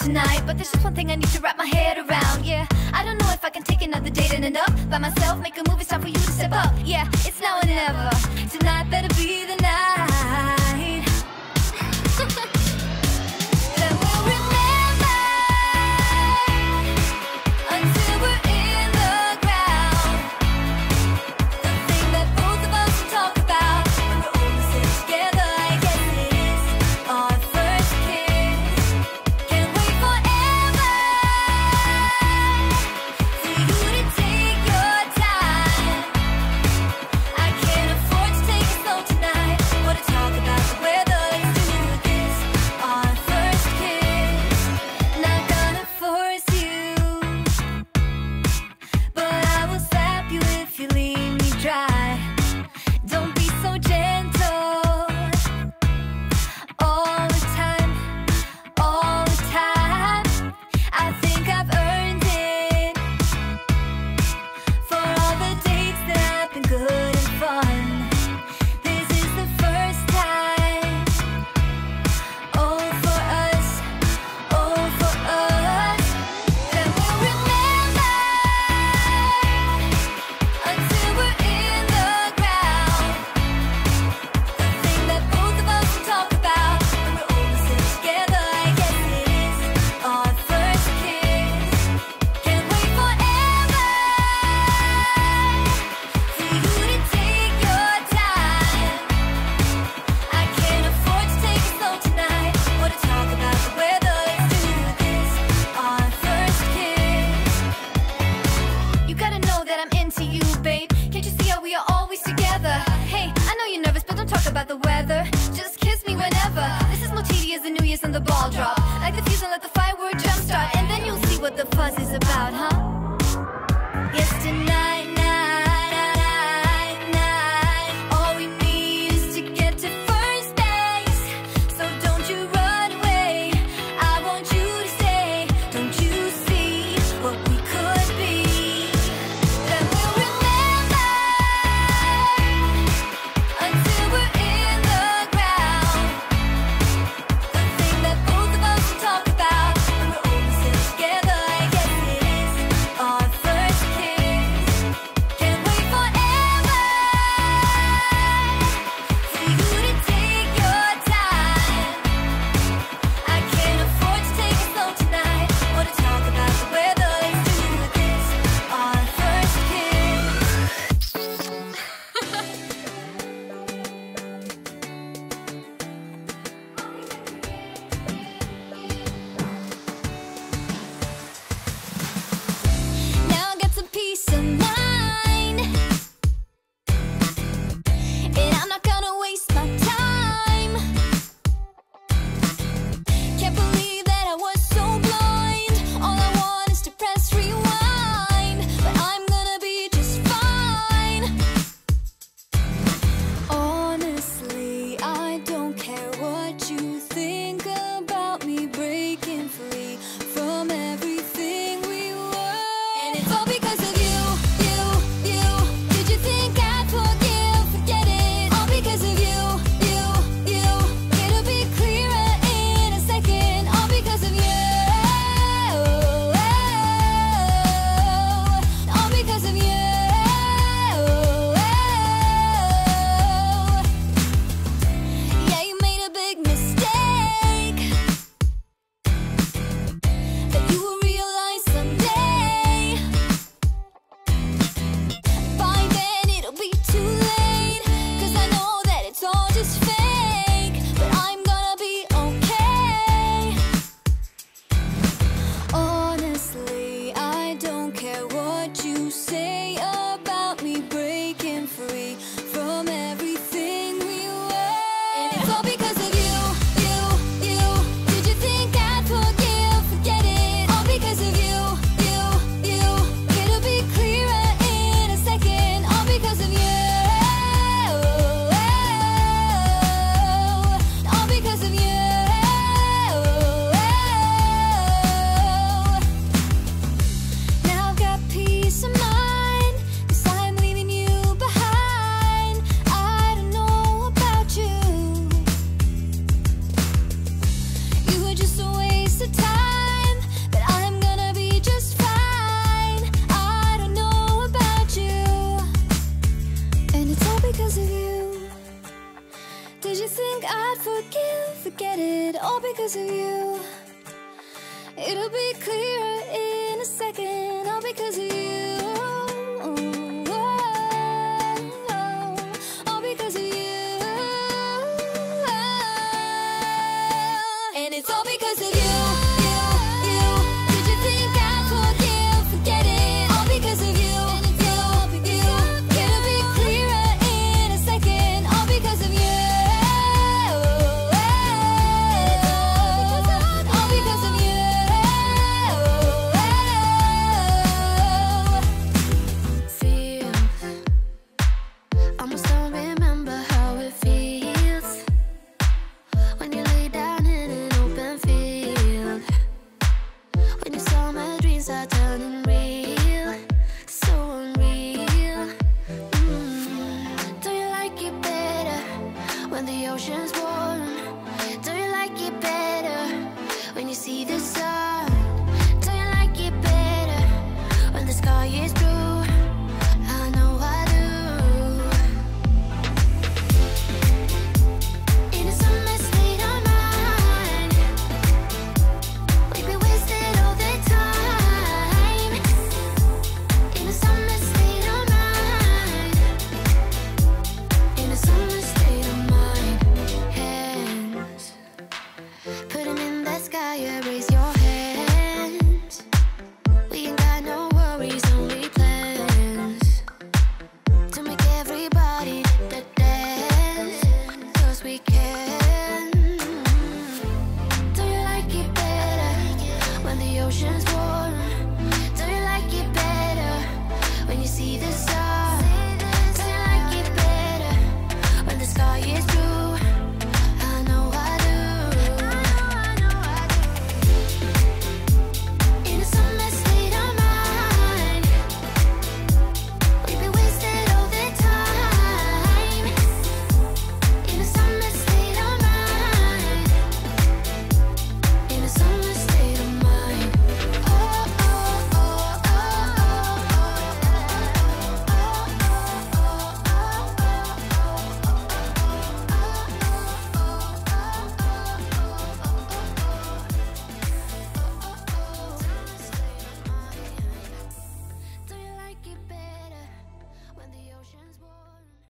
tonight, but there's just one thing I need to wrap my head around. Yeah, I don't know if I can take another date and end up by myself. Make a movie, it's time for you to step up. Yeah, it's now or never. Tonight better be the night. Then we'll remember until we're in the ground. The thing that both of us will talk about when we're all sitting together. I guess it is our first kiss. Can't wait forever for you to take your time. I can't afford to take it slow tonight or to talk about the weather. Let's do this, our first kiss. Not gonna force you, but I will slap you if you leave me dry. Don't be so gentle all the time, all the time. I think I've earned it for all the dates that have been good and fun. This is the first time. Oh, for us, oh, for us. Then we'll remember until we're in the ground. The thing that both of us will talk about when we're all sitting together. I guess it is our first kiss. Can't wait forever for you to take your time. I can't afford to take it slow tonight or to talk about the weather. Let's do this, our first kiss. You gotta know that I'm into you, babe. Can't you see how we are always together? Hey, I know you're nervous, but don't talk about the weather. Just kiss me whenever. This is more tedious than New Year's and the ball drop. Like the fuse and let the firework jumpstart, and then you'll see what the fuzz is about, huh? Yes, tonight, night. All we need is to get to first base. So don't you run away. I want you to stay. Don't you see what we could be? Then we'll remember until we're in the ground. The thing that both of us will talk about when we're all sitting together. I guess it is forget it, all because of you. It'll be clear